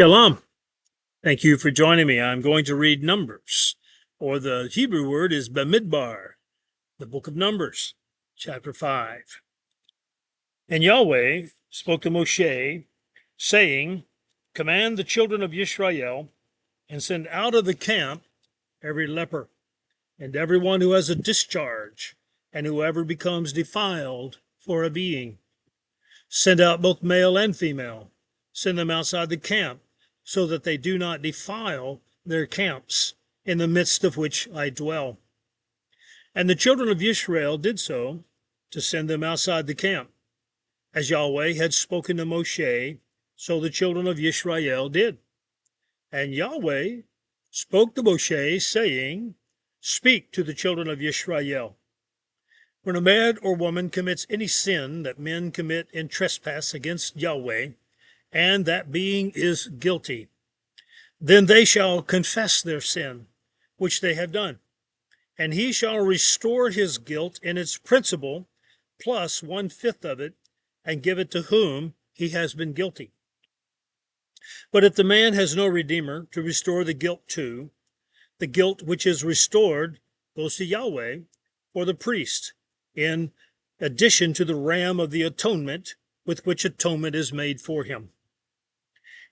Shalom. Thank you for joining me. I'm going to read Numbers, or the Hebrew word is Bemidbar, the book of Numbers, chapter 5. And Yahweh spoke to Moshe, saying, Command the children of Israel, and send out of the camp every leper, and everyone who has a discharge, and whoever becomes defiled for a being. Send out both male and female. Send them outside the camp, so that they do not defile their camps, in the midst of which I dwell. And the children of Israel did so, to send them outside the camp. As Yahweh had spoken to Moshe, so the children of Israel did. And Yahweh spoke to Moshe, saying, Speak to the children of Israel. When a man or woman commits any sin that men commit in trespass against Yahweh, and that being is guilty, then they shall confess their sin, which they have done, and he shall restore his guilt in its principal, plus 1/5 of it, and give it to whom he has been guilty. But if the man has no redeemer to restore the guilt to, the guilt which is restored goes to Yahweh or the priest, in addition to the ram of the atonement with which atonement is made for him.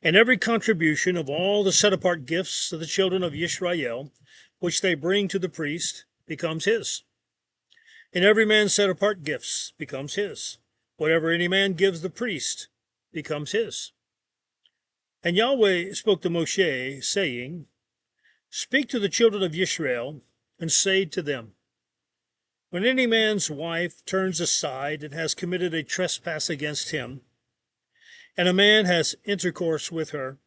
And every contribution of all the set-apart gifts of the children of Israel, which they bring to the priest, becomes his. And every man's set-apart gifts becomes his. Whatever any man gives the priest becomes his. And Yahweh spoke to Moshe, saying, Speak to the children of Israel, and say to them, When any man's wife turns aside and has committed a trespass against him, and a man has intercourse with her,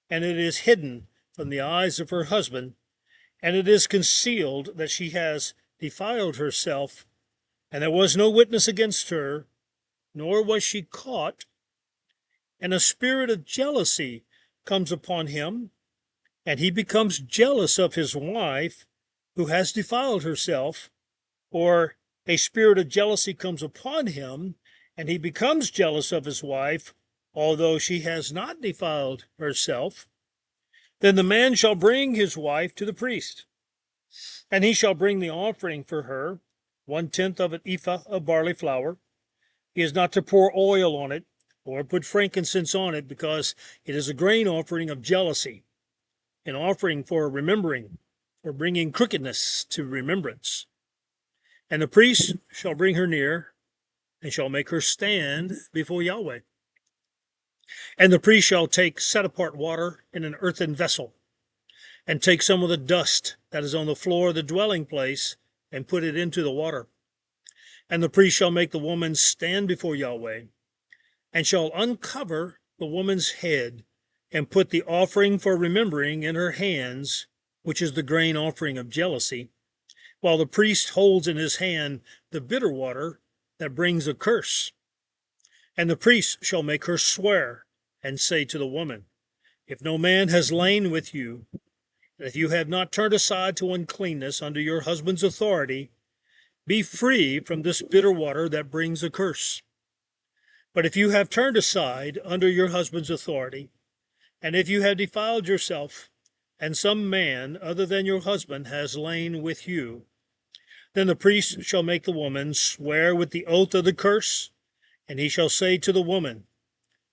and it is hidden from the eyes of her husband, and it is concealed that she has defiled herself, and there was no witness against her, nor was she caught, and a spirit of jealousy comes upon him, and he becomes jealous of his wife who has defiled herself, or a spirit of jealousy comes upon him, and he becomes jealous of his wife, although she has not defiled herself, then the man shall bring his wife to the priest, and he shall bring the offering for her, 1/10 of an ephah of barley flour. He is not to pour oil on it, or put frankincense on it, because it is a grain offering of jealousy, an offering for remembering, for bringing crookedness to remembrance. And the priest shall bring her near, and shall make her stand before Yahweh. And the priest shall take set-apart water in an earthen vessel, and take some of the dust that is on the floor of the dwelling place, and put it into the water. And the priest shall make the woman stand before Yahweh, and shall uncover the woman's head, and put the offering for remembering in her hands, which is the grain offering of jealousy, while the priest holds in his hand the bitter water that brings a curse. And the priest shall make her swear, and say to the woman, If no man has lain with you, and if you have not turned aside to uncleanness under your husband's authority, be free from this bitter water that brings a curse. But if you have turned aside under your husband's authority, and if you have defiled yourself, and some man other than your husband has lain with you, then the priest shall make the woman swear with the oath of the curse, and he shall say to the woman,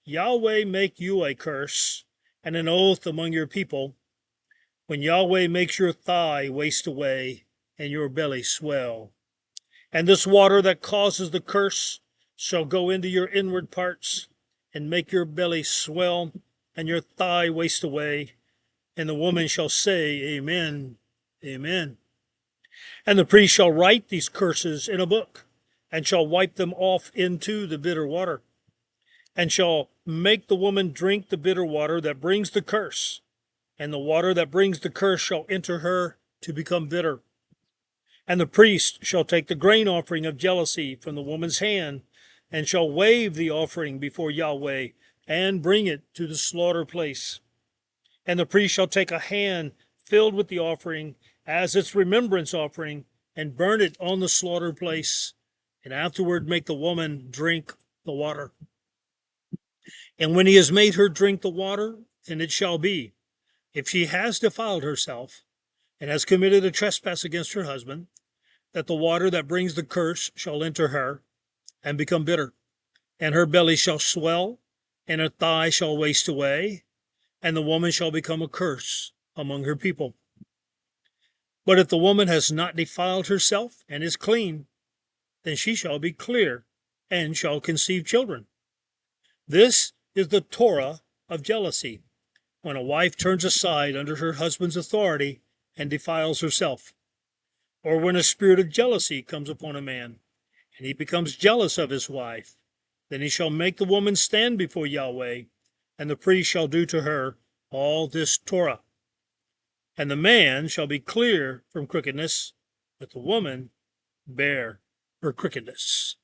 Yahweh make you a curse, and an oath among your people, when Yahweh makes your thigh waste away, and your belly swell. And this water that causes the curse shall go into your inward parts, and make your belly swell, and your thigh waste away. And the woman shall say, Amen, Amen. And the priest shall write these curses in a book, and shall wipe them off into the bitter water, and shall make the woman drink the bitter water that brings the curse, and the water that brings the curse shall enter her to become bitter. And the priest shall take the grain offering of jealousy from the woman's hand, and shall wave the offering before Yahweh, and bring it to the slaughter place. And the priest shall take a hand filled with the offering as its remembrance offering, and burn it on the slaughter place, and afterward make the woman drink the water. And when he has made her drink the water, And it shall be, if she has defiled herself, and has committed a trespass against her husband, that the water that brings the curse shall enter her, and become bitter, and her belly shall swell, and her thigh shall waste away, and the woman shall become a curse among her people. But if the woman has not defiled herself, and is clean, then she shall be clear, and shall conceive children. This is the Torah of jealousy, when a wife turns aside under her husband's authority and defiles herself, or when a spirit of jealousy comes upon a man, and he becomes jealous of his wife. Then he shall make the woman stand before Yahweh, and the priest shall do to her all this Torah. And the man shall be clear from crookedness, but the woman bear her crookedness.